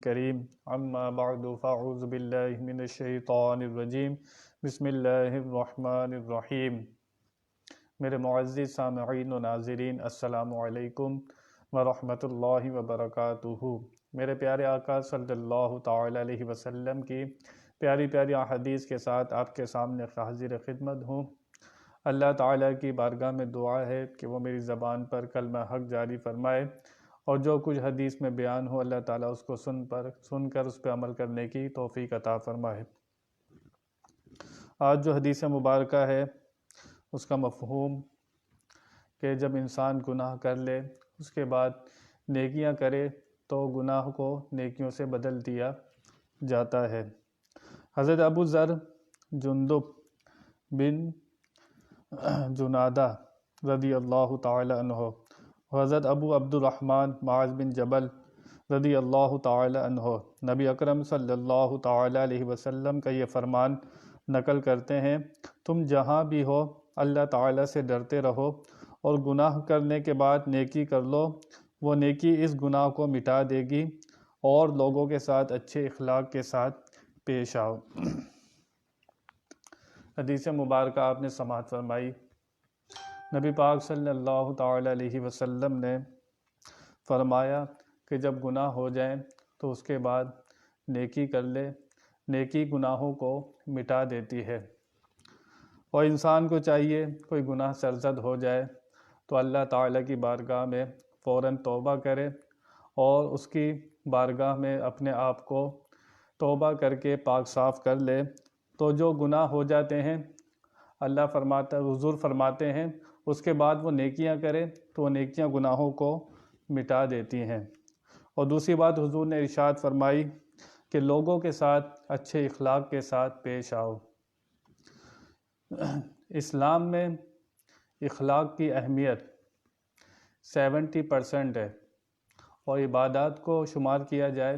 کریم اما بعد فاعوذ باللہ من الشیطان الرجیم بسم اللہ الرحمن الرحیم۔ میرے معزز سامعین و ناظرین، السلام علیکم ورحمۃ اللہ وبرکاتہ۔ میرے پیارے آقا صلی اللہ تعالی علیہ وسلم کی پیاری پیاری احادیث کے ساتھ آپ کے سامنے حاضر خدمت ہوں۔ اللہ تعالیٰ کی بارگاہ میں دعا ہے کہ وہ میری زبان پر کلمہ حق جاری فرمائے، اور جو کچھ حدیث میں بیان ہو اللہ تعالیٰ اس کو سن کر اس پہ عمل کرنے کی توفیق عطا فرمائے۔ آج جو حدیث مبارکہ ہے اس کا مفہوم کہ جب انسان گناہ کر لے اس کے بعد نیکیاں کرے تو گناہ کو نیکیوں سے بدل دیا جاتا ہے۔ حضرت ابو ذر جندب بن جنادہ رضی اللہ تعالی عنہ، حضرت ابو عبد الرحمن معاذ بن جبل رضی اللہ تعالی عنہ نبی اکرم صلی اللہ تعالی علیہ وسلم کا یہ فرمان نقل کرتے ہیں، تم جہاں بھی ہو اللہ تعالی سے ڈرتے رہو اور گناہ کرنے کے بعد نیکی کر لو، وہ نیکی اس گناہ کو مٹا دے گی اور لوگوں کے ساتھ اچھے اخلاق کے ساتھ پیش آؤ۔ حدیث مبارکہ آپ نے سماعت فرمائی۔ نبی پاک صلی اللہ تعالی علیہ وسلم نے فرمایا کہ جب گناہ ہو جائیں تو اس کے بعد نیکی کر لے، نیکی گناہوں کو مٹا دیتی ہے۔ اور انسان کو چاہیے کوئی گناہ سرزد ہو جائے تو اللہ تعالیٰ کی بارگاہ میں فوراً توبہ کرے اور اس کی بارگاہ میں اپنے آپ کو توبہ کر کے پاک صاف کر لے، تو جو گناہ ہو جاتے ہیں حضور فرماتے ہیں اس کے بعد وہ نیکیاں کرے تو وہ نیکیاں گناہوں کو مٹا دیتی ہیں۔ اور دوسری بات حضور نے ارشاد فرمائی کہ لوگوں کے ساتھ اچھے اخلاق کے ساتھ پیش آؤ۔ اسلام میں اخلاق کی اہمیت 70% ہے، اور عبادات کو شمار کیا جائے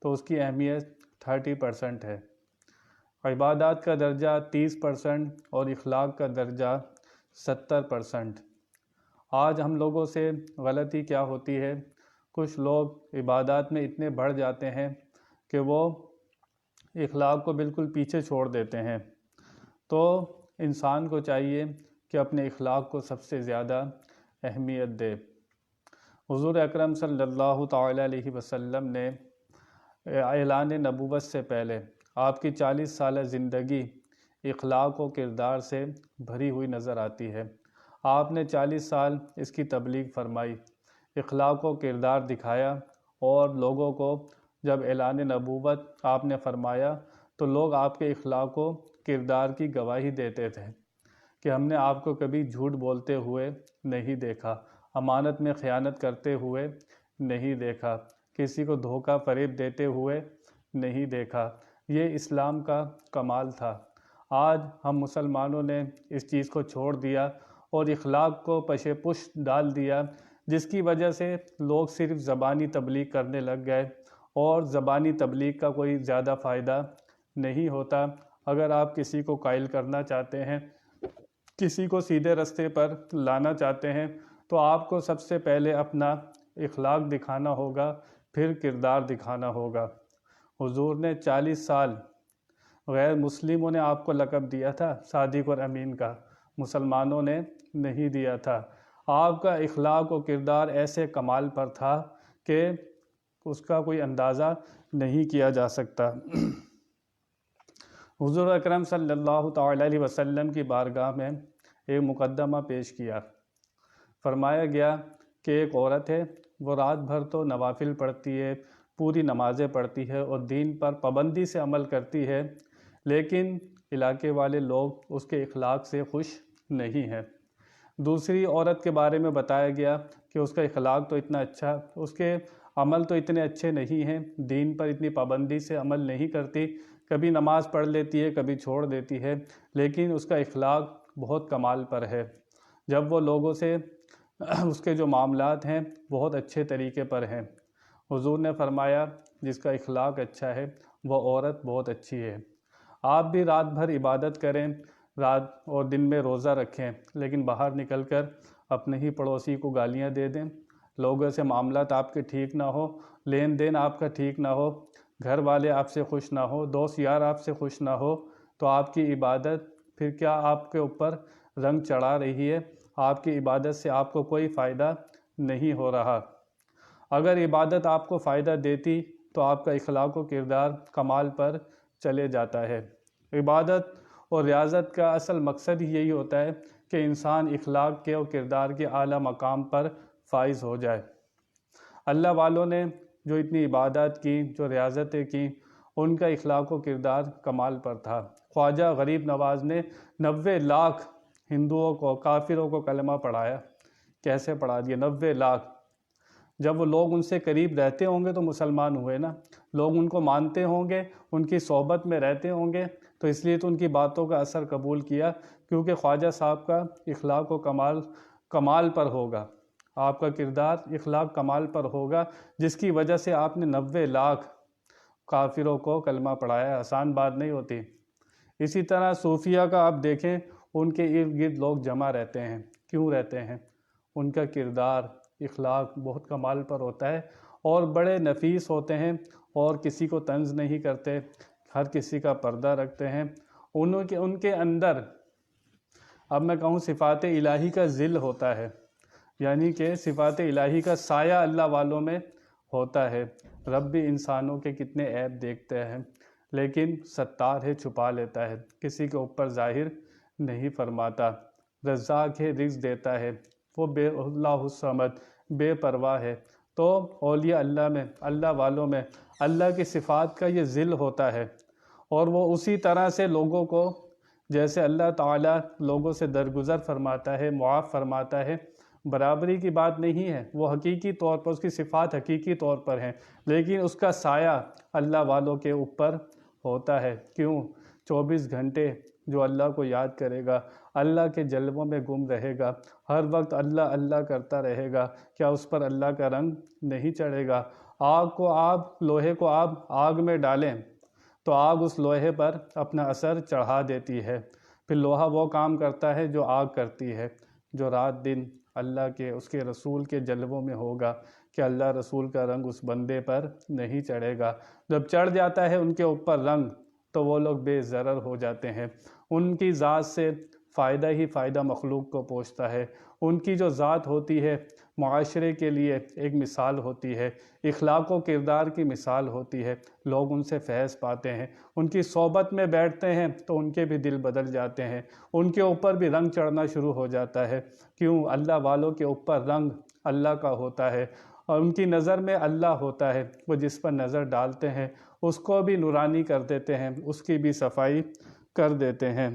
تو اس کی اہمیت 30% ہے۔ عبادات کا درجہ 30% اور اخلاق کا درجہ 70%۔ آج ہم لوگوں سے غلطی کیا ہوتی ہے، کچھ لوگ عبادات میں اتنے بڑھ جاتے ہیں کہ وہ اخلاق کو بالکل پیچھے چھوڑ دیتے ہیں۔ تو انسان کو چاہیے کہ اپنے اخلاق کو سب سے زیادہ اہمیت دے۔ حضور اکرم صلی اللہ تعالی علیہ وسلم نے اعلان نبوت سے پہلے آپ کی 40 سالہ زندگی اخلاق و کردار سے بھری ہوئی نظر آتی ہے۔ آپ نے 40 سال اس کی تبلیغ فرمائی، اخلاق و کردار دکھایا، اور لوگوں کو جب اعلان نبوت آپ نے فرمایا تو لوگ آپ کے اخلاق و کردار کی گواہی دیتے تھے کہ ہم نے آپ کو کبھی جھوٹ بولتے ہوئے نہیں دیکھا، امانت میں خیانت کرتے ہوئے نہیں دیکھا، کسی کو دھوکہ فریب دیتے ہوئے نہیں دیکھا۔ یہ اسلام کا کمال تھا۔ آج ہم مسلمانوں نے اس چیز کو چھوڑ دیا اور اخلاق کو پش پش ڈال دیا، جس کی وجہ سے لوگ صرف زبانی تبلیغ کرنے لگ گئے، اور زبانی تبلیغ کا کوئی زیادہ فائدہ نہیں ہوتا۔ اگر آپ کسی کو قائل کرنا چاہتے ہیں، کسی کو سیدھے راستے پر لانا چاہتے ہیں، تو آپ کو سب سے پہلے اپنا اخلاق دکھانا ہوگا، پھر کردار دکھانا ہوگا۔ حضور نے 40 سال غیر مسلموں نے آپ کو لقب دیا تھا صادق اور امین کا، مسلمانوں نے نہیں دیا تھا۔ آپ کا اخلاق و کردار ایسے کمال پر تھا کہ اس کا کوئی اندازہ نہیں کیا جا سکتا۔ حضور اکرم صلی اللہ تعالی علیہ وسلم کی بارگاہ میں ایک مقدمہ پیش کیا۔ فرمایا گیا کہ ایک عورت ہے، وہ رات بھر تو نوافل پڑھتی ہے، پوری نمازیں پڑھتی ہے اور دین پر پابندی سے عمل کرتی ہے، لیکن علاقے والے لوگ اس کے اخلاق سے خوش نہیں ہیں۔ دوسری عورت کے بارے میں بتایا گیا کہ اس کا اخلاق تو اتنا اچھا، اس کے عمل تو اتنے اچھے نہیں ہیں، دین پر اتنی پابندی سے عمل نہیں کرتی، کبھی نماز پڑھ لیتی ہے، کبھی چھوڑ دیتی ہے، لیکن اس کا اخلاق بہت کمال پر ہے۔ جب وہ لوگوں سے اس کے جو معاملات ہیں بہت اچھے طریقے پر ہیں۔ حضور نے فرمایا جس کا اخلاق اچھا ہے وہ عورت بہت اچھی ہے۔ آپ بھی رات بھر عبادت کریں، رات اور دن میں روزہ رکھیں، لیکن باہر نکل کر اپنے ہی پڑوسی کو گالیاں دے دیں، لوگوں سے معاملات آپ کے ٹھیک نہ ہو، لین دین آپ کا ٹھیک نہ ہو، گھر والے آپ سے خوش نہ ہو، دوست یار آپ سے خوش نہ ہو، تو آپ کی عبادت پھر کیا آپ کے اوپر رنگ چڑھا رہی ہے؟ آپ کی عبادت سے آپ کو کوئی فائدہ نہیں ہو رہا۔ اگر عبادت آپ کو فائدہ دیتی تو آپ کا اخلاق و کردار کمال پر چلے جاتا ہے۔ عبادت اور ریاضت کا اصل مقصد ہی یہی ہوتا ہے کہ انسان اخلاق کے اور کردار کے اعلیٰ مقام پر فائز ہو جائے۔ اللہ والوں نے جو اتنی عبادات کی، جو ریاضتیں کی، ان کا اخلاق و کردار کمال پر تھا۔ خواجہ غریب نواز نے 90 لاکھ ہندوؤں کو، کافروں کو کلمہ پڑھایا۔ کیسے پڑھا دیا؟ 90 لاکھ۔ جب وہ لوگ ان سے قریب رہتے ہوں گے تو مسلمان ہوئے نا، لوگ ان کو مانتے ہوں گے، ان کی صحبت میں رہتے ہوں گے، تو اس لیے تو ان کی باتوں کا اثر قبول کیا، کیونکہ خواجہ صاحب کا اخلاق و کمال پر ہوگا، آپ کا کردار اخلاق کمال پر ہوگا، جس کی وجہ سے آپ نے 90 لاکھ کافروں کو کلمہ پڑھایا۔ آسان بات نہیں ہوتی۔ اسی طرح صوفیہ کا آپ دیکھیں، ان کے ارد گرد لوگ جمع رہتے ہیں۔ کیوں رہتے ہیں؟ ان کا کردار اخلاق بہت کمال پر ہوتا ہے، اور بڑے نفیس ہوتے ہیں، اور کسی کو طنز نہیں کرتے، ہر کسی کا پردہ رکھتے ہیں۔ ان کے اندر، اب میں کہوں، صفات الہی کا ظل ہوتا ہے، یعنی کہ صفات الہی کا سایہ اللہ والوں میں ہوتا ہے۔ رب بھی انسانوں کے کتنے عیب دیکھتے ہیں، لیکن ستار ہے، چھپا لیتا ہے، کسی کے اوپر ظاہر نہیں فرماتا۔ رزاق ہے، رزق دیتا ہے، وہ اللہ الصمد، بے پرواہ ہے۔ تو اولیاء اللہ میں، اللہ والوں میں اللہ کی صفات کا یہ ظل ہوتا ہے، اور وہ اسی طرح سے لوگوں کو، جیسے اللہ تعالیٰ لوگوں سے درگزر فرماتا ہے، معاف فرماتا ہے، برابری کی بات نہیں ہے، وہ حقیقی طور پر، اس کی صفات حقیقی طور پر ہیں، لیکن اس کا سایہ اللہ والوں کے اوپر ہوتا ہے۔ کیوں؟ 24 گھنٹے جو اللہ کو یاد کرے گا، اللہ کے جلووں میں گم رہے گا، ہر وقت اللہ اللہ کرتا رہے گا، کیا اس پر اللہ کا رنگ نہیں چڑھے گا؟ لوہے کو آپ آگ میں ڈالیں تو آگ اس لوہے پر اپنا اثر چڑھا دیتی ہے، پھر لوہا وہ کام کرتا ہے جو آگ کرتی ہے۔ جو رات دن اللہ کے، اس کے رسول کے جلووں میں ہوگا، کہ اللہ رسول کا رنگ اس بندے پر نہیں چڑھے گا۔ جب چڑھ جاتا ہے ان کے اوپر رنگ، تو وہ لوگ بے ضرر ہو جاتے ہیں۔ ان کی ذات سے فائدہ ہی فائدہ مخلوق کو پہنچتا ہے۔ ان کی جو ذات ہوتی ہے، معاشرے کے لیے ایک مثال ہوتی ہے، اخلاق و کردار کی مثال ہوتی ہے، لوگ ان سے فیض پاتے ہیں، ان کی صحبت میں بیٹھتے ہیں تو ان کے بھی دل بدل جاتے ہیں، ان کے اوپر بھی رنگ چڑھنا شروع ہو جاتا ہے۔ کیوں؟ اللہ والوں کے اوپر رنگ اللہ کا ہوتا ہے، اور ان کی نظر میں اللہ ہوتا ہے، وہ جس پر نظر ڈالتے ہیں اس کو بھی نورانی کر دیتے ہیں، اس کی بھی صفائی کر دیتے ہیں۔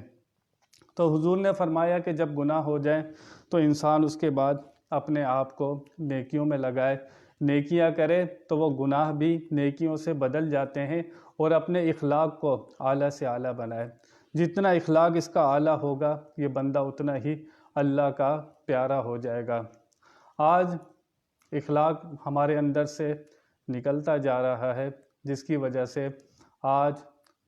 تو حضور نے فرمایا کہ جب گناہ ہو جائیں تو انسان اس کے بعد اپنے آپ کو نیکیوں میں لگائے، نیکیاں کرے تو وہ گناہ بھی نیکیوں سے بدل جاتے ہیں، اور اپنے اخلاق کو اعلیٰ سے اعلیٰ بنائے۔ جتنا اخلاق اس کا اعلیٰ ہوگا، یہ بندہ اتنا ہی اللہ کا پیارا ہو جائے گا۔ آج اخلاق ہمارے اندر سے نکلتا جا رہا ہے، جس کی وجہ سے آج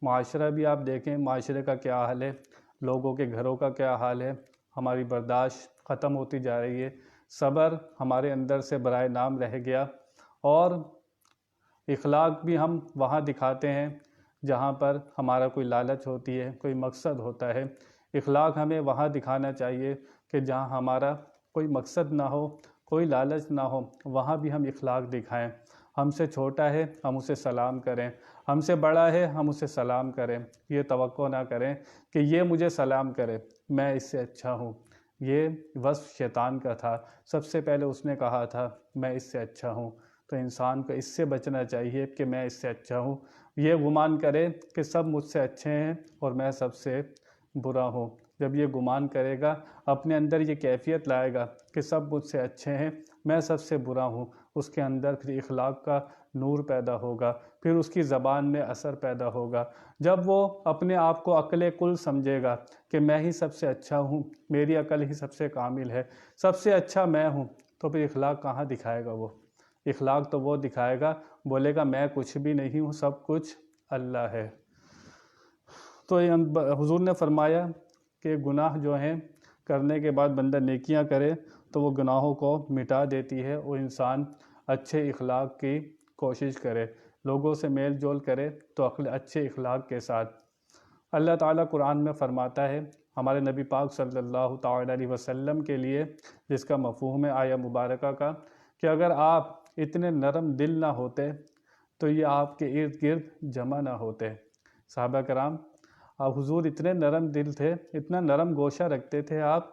معاشرہ بھی آپ دیکھیں، معاشرے کا کیا حال ہے، لوگوں کے گھروں کا کیا حال ہے، ہماری برداشت ختم ہوتی جا رہی ہے، صبر ہمارے اندر سے برائے نام رہ گیا، اور اخلاق بھی ہم وہاں دکھاتے ہیں جہاں پر ہمارا کوئی لالچ ہوتی ہے، کوئی مقصد ہوتا ہے۔ اخلاق ہمیں وہاں دکھانا چاہیے کہ جہاں ہمارا کوئی مقصد نہ ہو، کوئی لالچ نہ ہو، وہاں بھی ہم اخلاق دکھائیں۔ ہم سے چھوٹا ہے ہم اسے سلام کریں، ہم سے بڑا ہے ہم اسے سلام کریں، یہ توقع نہ کریں کہ یہ مجھے سلام کرے، میں اس سے اچھا ہوں۔ یہ وصف شیطان کا تھا، سب سے پہلے اس نے کہا تھا میں اس سے اچھا ہوں۔ تو انسان کو اس سے بچنا چاہیے کہ میں اس سے اچھا ہوں، یہ گمان کرے کہ سب مجھ سے اچھے ہیں اور میں سب سے برا ہوں۔ جب یہ گمان کرے گا، اپنے اندر یہ کیفیت لائے گا کہ سب مجھ سے اچھے ہیں، میں سب سے برا ہوں، اس کے اندر پھر اخلاق کا نور پیدا ہوگا، پھر اس کی زبان میں اثر پیدا ہوگا۔ جب وہ اپنے آپ کو عقل کل سمجھے گا کہ میں ہی سب سے اچھا ہوں، میری عقل ہی سب سے کامل ہے، سب سے اچھا میں ہوں، تو پھر اخلاق کہاں دکھائے گا وہ؟ اخلاق تو وہ دکھائے گا، بولے گا میں کچھ بھی نہیں ہوں، سب کچھ اللہ ہے۔ تو حضور نے فرمایا کہ گناہ جو ہیں کرنے کے بعد بندہ نیکیاں کرے تو وہ گناہوں کو مٹا دیتی ہے، اور انسان اچھے اخلاق کی کوشش کرے، لوگوں سے میل جول کرے تو اچھے اخلاق کے ساتھ۔ اللہ تعالیٰ قرآن میں فرماتا ہے ہمارے نبی پاک صلی اللہ تعالیٰ علیہ وسلم کے لیے، جس کا مفہوم ہے آیہ مبارکہ کا، کہ اگر آپ اتنے نرم دل نہ ہوتے تو یہ آپ کے ارد گرد جمع نہ ہوتے۔ صحابہ کرام، حضور اتنے نرم دل تھے، اتنا نرم گوشہ رکھتے تھے آپ،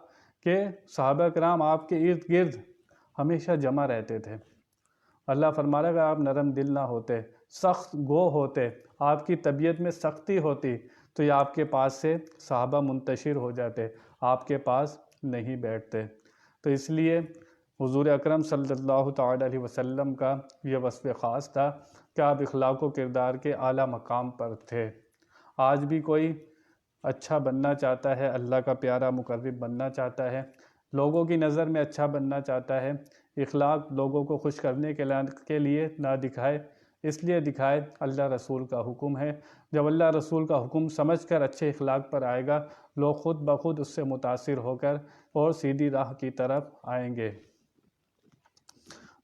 کہ صحابہ کرام آپ کے ارد گرد ہمیشہ جمع رہتے تھے۔ اللہ فرما رہا ہے اگر آپ نرم دل نہ ہوتے، سخت گو ہوتے، آپ کی طبیعت میں سختی ہوتی، تو یہ آپ کے پاس سے صحابہ منتشر ہو جاتے، آپ کے پاس نہیں بیٹھتے۔ تو اس لیے حضور اکرم صلی اللہ تعالیٰ علیہ وسلم کا یہ وصف خاص تھا کہ آپ اخلاق و کردار کے اعلیٰ مقام پر تھے۔ آج بھی کوئی اچھا بننا چاہتا ہے، اللہ کا پیارا مقرب بننا چاہتا ہے، لوگوں کی نظر میں اچھا بننا چاہتا ہے، اخلاق لوگوں کو خوش کرنے کے لیے نہ دکھائے، اس لیے دکھائے اللہ رسول کا حکم ہے۔ جب اللہ رسول کا حکم سمجھ کر اچھے اخلاق پر آئے گا، لوگ خود بخود اس سے متاثر ہو کر اور سیدھی راہ کی طرف آئیں گے۔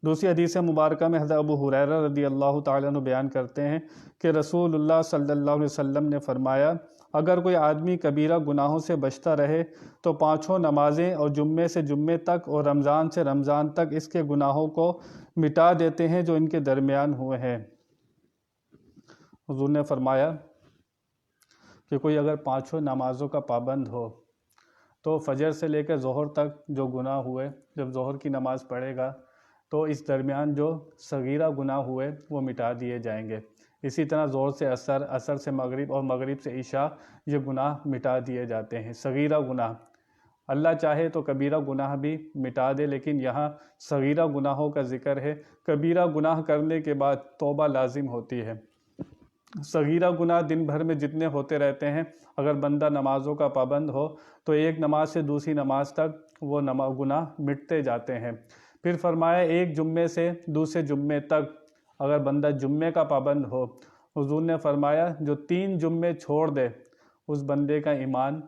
دوسری حدیث مبارکہ میں حضرت ابو ہریرہ رضی اللہ تعالیٰ عنہ بیان کرتے ہیں کہ رسول اللہ صلی اللہ علیہ وسلم نے فرمایا، اگر کوئی آدمی کبیرہ گناہوں سے بچتا رہے تو 5 نمازیں اور جمعے سے جمعے تک اور رمضان سے رمضان تک اس کے گناہوں کو مٹا دیتے ہیں جو ان کے درمیان ہوئے ہیں۔ حضور نے فرمایا کہ کوئی اگر 5 نمازوں کا پابند ہو تو فجر سے لے کر ظہر تک جو گناہ ہوئے، جب ظہر کی نماز پڑھے گا تو اس درمیان جو صغیرہ گناہ ہوئے وہ مٹا دیے جائیں گے۔ اسی طرح ظہر سے عصر، عصر سے مغرب اور مغرب سے عشاء یہ گناہ مٹا دیے جاتے ہیں، صغیرہ گناہ۔ اللہ چاہے تو کبیرہ گناہ بھی مٹا دے، لیکن یہاں صغیرہ گناہوں کا ذکر ہے۔ کبیرہ گناہ کرنے کے بعد توبہ لازم ہوتی ہے۔ صغیرہ گناہ دن بھر میں جتنے ہوتے رہتے ہیں، اگر بندہ نمازوں کا پابند ہو تو ایک نماز سے دوسری نماز تک وہ گناہ مٹتے جاتے ہیں۔ پھر فرمایا ایک جمعے سے دوسرے جمعے تک اگر بندہ جمعے کا پابند ہو، حضور نے فرمایا جو 3 جمعے چھوڑ دے اس بندے کا ایمان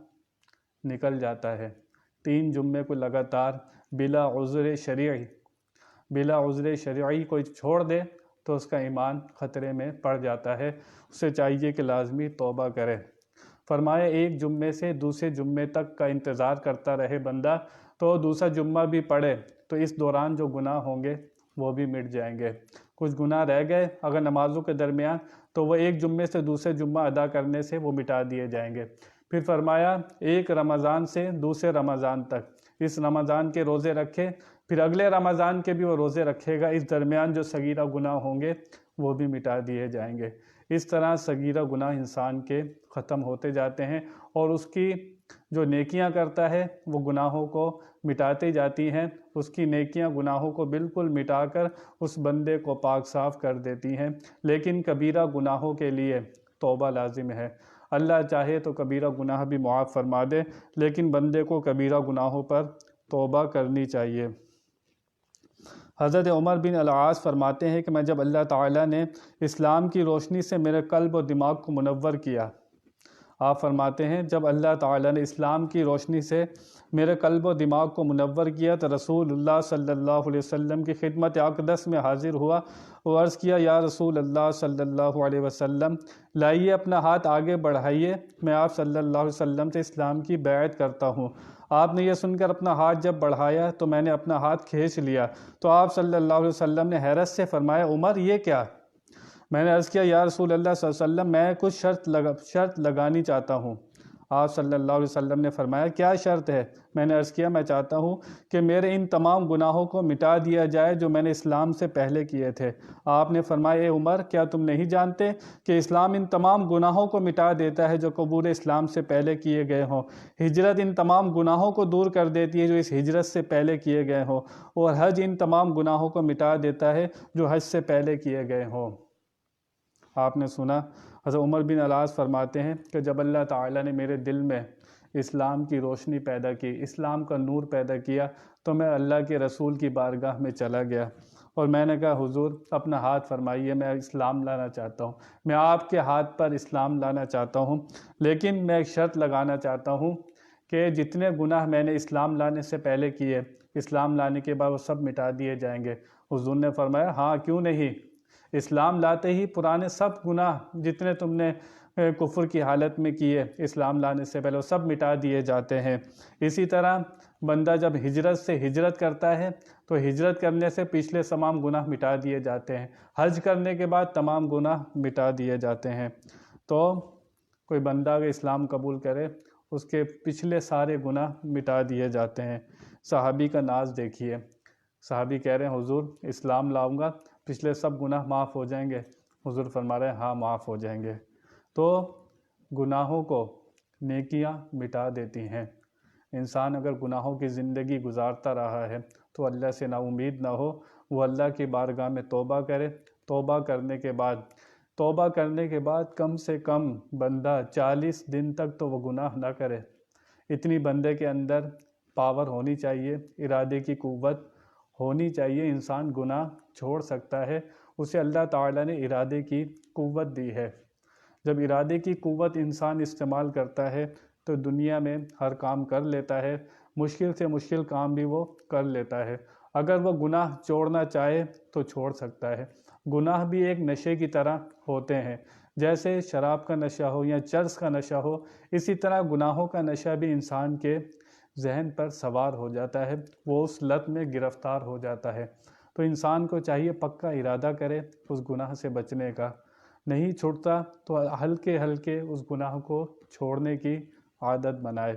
نکل جاتا ہے۔ 3 جمعے کو لگاتار بلا عذر شرعی کوئی چھوڑ دے تو اس کا ایمان خطرے میں پڑ جاتا ہے، اسے چاہیے کہ لازمی توبہ کرے۔ فرمایا ایک جمعے سے دوسرے جمعے تک کا انتظار کرتا رہے بندہ، تو دوسرا جمعہ بھی پڑے تو اس دوران جو گناہ ہوں گے وہ بھی مٹ جائیں گے۔ کچھ گناہ رہ گئے اگر نمازوں کے درمیان تو وہ ایک جمعے سے دوسرے جمعہ ادا کرنے سے وہ مٹا دیے جائیں گے۔ پھر فرمایا ایک رمضان سے دوسرے رمضان تک، اس رمضان کے روزے رکھے، پھر اگلے رمضان کے بھی وہ روزے رکھے گا، اس درمیان جو صغیرہ گناہ ہوں گے وہ بھی مٹا دیے جائیں گے۔ اس طرح صغیرہ گناہ انسان کے ختم ہوتے جاتے ہیں اور اس کی جو نیکیاں کرتا ہے وہ گناہوں کو مٹاتی جاتی ہیں، اس کی نیکیاں گناہوں کو بالکل مٹا کر اس بندے کو پاک صاف کر دیتی ہیں۔ لیکن کبیرہ گناہوں کے لیے توبہ لازم ہے۔ اللہ چاہے تو کبیرہ گناہ بھی معاف فرما دے، لیکن بندے کو کبیرہ گناہوں پر توبہ کرنی چاہیے۔ حضرت عمر بن العاص فرماتے ہیں کہ میں جب اللہ تعالیٰ نے اسلام کی روشنی سے میرے قلب و دماغ کو منور کیا، آپ فرماتے ہیں جب اللہ تعالیٰ نے اسلام کی روشنی سے میرے قلب و دماغ کو منور کیا تو رسول اللہ صلی اللہ علیہ وسلم کی خدمت اقدس میں حاضر ہوا اور عرض کیا، یا رسول اللہ صلی اللہ علیہ وسلم، لائیے اپنا ہاتھ آگے بڑھائیے، میں آپ صلی اللہ علیہ وسلم سے اسلام کی بیعت کرتا ہوں۔ آپ نے یہ سن کر اپنا ہاتھ جب بڑھایا تو میں نے اپنا ہاتھ کھینچ لیا، تو آپ صلی اللہ علیہ وسلم نے حیرت سے فرمایا، عمر یہ کیا؟ میں نے عرض کیا، یا رسول اللہ صلی اللہ علیہ وسلم، میں کچھ شرط لگانی چاہتا ہوں۔ آپ صلی اللہ علیہ وسلم نے فرمایا، کیا شرط ہے؟ میں نے عرض کیا، میں چاہتا ہوں کہ میرے ان تمام گناہوں کو مٹا دیا جائے جو میں نے اسلام سے پہلے کیے تھے۔ آپ نے فرمایا، اے عمر، کیا تم نہیں جانتے کہ اسلام ان تمام گناہوں کو مٹا دیتا ہے جو قبول اسلام سے پہلے کیے گئے ہوں؟ ہجرت ان تمام گناہوں کو دور کر دیتی ہے جو اس ہجرت سے پہلے کیے گئے ہوں، اور حج ان تمام گناہوں کو مٹا دیتا ہے جو حج سے پہلے کیے گئے ہوں۔ آپ نے سنا، حضرت عمر بن العاص فرماتے ہیں کہ جب اللہ تعالیٰ نے میرے دل میں اسلام کی روشنی پیدا کی، اسلام کا نور پیدا کیا، تو میں اللہ کے رسول کی بارگاہ میں چلا گیا اور میں نے کہا، حضور اپنا ہاتھ فرمائیے، میں اسلام لانا چاہتا ہوں، میں آپ کے ہاتھ پر اسلام لانا چاہتا ہوں، لیکن میں ایک شرط لگانا چاہتا ہوں کہ جتنے گناہ میں نے اسلام لانے سے پہلے کیے، اسلام لانے کے بعد وہ سب مٹا دیے جائیں گے۔ حضور نے فرمایا، ہاں کیوں نہیں، اسلام لاتے ہی پرانے سب گناہ جتنے تم نے کفر کی حالت میں کیے، اسلام لانے سے پہلے وہ سب مٹا دیے جاتے ہیں۔ اسی طرح بندہ جب ہجرت سے ہجرت کرتا ہے تو ہجرت کرنے سے پچھلے تمام گناہ مٹا دیے جاتے ہیں، حج کرنے کے بعد تمام گناہ مٹا دیے جاتے ہیں۔ تو کوئی بندہ اگر اسلام قبول کرے اس کے پچھلے سارے گناہ مٹا دیے جاتے ہیں۔ صحابی کا ناز دیکھیے، صحابی کہہ رہے ہیں حضور اسلام لاؤں گا پچھلے سب گناہ معاف ہو جائیں گے؟ حضور فرما رہے ہیں ہاں معاف ہو جائیں گے۔ تو گناہوں کو نیکیاں مٹا دیتی ہیں۔ انسان اگر گناہوں کی زندگی گزارتا رہا ہے تو اللہ سے نا امید نہ ہو، وہ اللہ کی بارگاہ میں توبہ کرے۔ توبہ کرنے کے بعد کم سے کم بندہ 40 دن تک تو وہ گناہ نہ کرے۔ اتنی بندے کے اندر پاور ہونی چاہیے، ارادے کی قوت ہونی چاہیے، انسان گناہ چھوڑ سکتا ہے۔ اسے اللہ تعالیٰ نے ارادے کی قوت دی ہے۔ جب ارادے کی قوت انسان استعمال کرتا ہے تو دنیا میں ہر کام کر لیتا ہے، مشکل سے مشکل کام بھی وہ کر لیتا ہے۔ اگر وہ گناہ چھوڑنا چاہے تو چھوڑ سکتا ہے۔ گناہ بھی ایک نشے کی طرح ہوتے ہیں، جیسے شراب کا نشہ ہو یا چرس کا نشہ ہو، اسی طرح گناہوں کا نشہ بھی انسان کے ذہن پر سوار ہو جاتا ہے، وہ اس لت میں گرفتار ہو جاتا ہے۔ تو انسان کو چاہیے پکا ارادہ کرے اس گناہ سے بچنے کا، نہیں چھوڑتا تو ہلکے ہلکے اس گناہ کو چھوڑنے کی عادت بنائے۔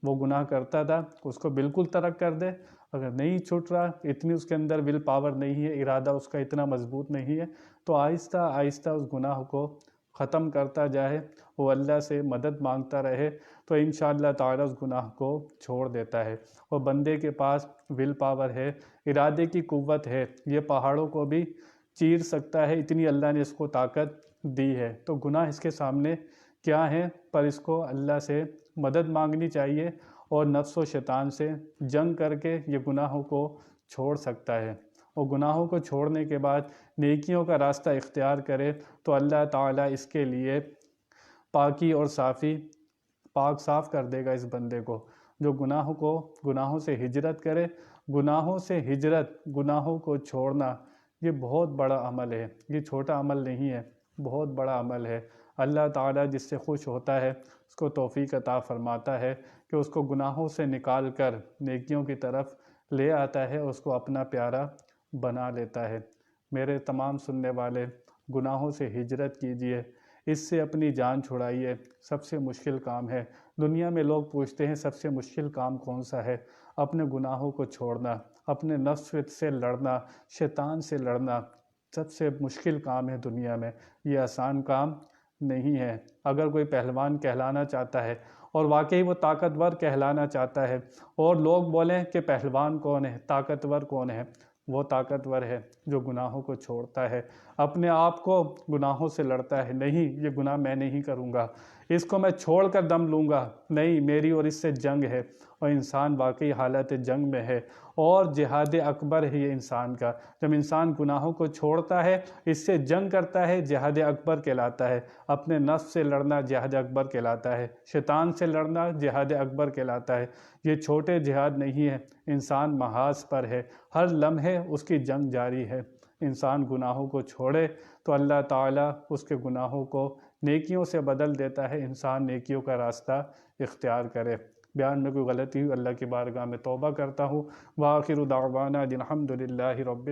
وہ گناہ کرتا تھا اس کو بالکل ترک کر دے، اگر نہیں چھوٹ رہا، اتنی اس کے اندر ول پاور نہیں ہے، ارادہ اس کا اتنا مضبوط نہیں ہے، تو آہستہ آہستہ اس گناہ کو ختم کرتا جائے، وہ اللہ سے مدد مانگتا رہے، تو انشاءاللہ تعالیٰ اس گناہ کو چھوڑ دیتا ہے۔ اور بندے کے پاس ول پاور ہے، ارادے کی قوت ہے، یہ پہاڑوں کو بھی چیر سکتا ہے، اتنی اللہ نے اس کو طاقت دی ہے۔ تو گناہ اس کے سامنے کیا ہیں، پر اس کو اللہ سے مدد مانگنی چاہیے اور نفس و شیطان سے جنگ کر کے یہ گناہوں کو چھوڑ سکتا ہے۔ اور گناہوں کو چھوڑنے کے بعد نیکیوں کا راستہ اختیار کرے تو اللہ تعالیٰ اس کے لیے پاکی اور پاک صاف کر دے گا اس بندے کو۔ جو گناہوں سے ہجرت کرے، گناہوں سے ہجرت، گناہوں کو چھوڑنا، یہ بہت بڑا عمل ہے، یہ چھوٹا عمل نہیں ہے، بہت بڑا عمل ہے۔ اللہ تعالیٰ جس سے خوش ہوتا ہے اس کو توفیق عطا فرماتا ہے کہ اس کو گناہوں سے نکال کر نیکیوں کی طرف لے آتا ہے، اس کو اپنا پیارا بنا لیتا ہے۔ میرے تمام سننے والے گناہوں سے ہجرت کیجئے، اس سے اپنی جان چھڑائیے۔ سب سے مشکل کام ہے، دنیا میں لوگ پوچھتے ہیں سب سے مشکل کام کون سا ہے؟ اپنے گناہوں کو چھوڑنا، اپنے نفس سے لڑنا، شیطان سے لڑنا سب سے مشکل کام ہے دنیا میں، یہ آسان کام نہیں ہے۔ اگر کوئی پہلوان کہلانا چاہتا ہے اور واقعی وہ طاقتور کہلانا چاہتا ہے، اور لوگ بولیں کہ پہلوان کون ہے، طاقتور کون ہے، وہ طاقتور ہے جو گناہوں کو چھوڑتا ہے، اپنے آپ کو گناہوں سے لڑتا ہے، نہیں یہ گناہ میں نہیں کروں گا، اس کو میں چھوڑ کر دم لوں گا، نہیں میری اور اس سے جنگ ہے، اور انسان واقعی حالت جنگ میں ہے، اور جہاد اکبر ہے یہ انسان کا۔ جب انسان گناہوں کو چھوڑتا ہے، اس سے جنگ کرتا ہے، جہاد اکبر کہلاتا ہے۔ اپنے نفس سے لڑنا جہاد اکبر کہلاتا ہے، شیطان سے لڑنا جہاد اکبر کہلاتا ہے۔ یہ چھوٹے جہاد نہیں ہے، انسان محاذ پر ہے، ہر لمحے اس کی جنگ جاری ہے۔ انسان گناہوں کو چھوڑے تو اللہ تعالیٰ اس کے گناہوں کو نیکیوں سے بدل دیتا ہے، انسان نیکیوں کا راستہ اختیار کرے۔ بیان میں کوئی غلطی ہوئی اللہ کی بارگاہ میں توبہ کرتا ہوں۔ وآخر دعوانا الحمد للہ رب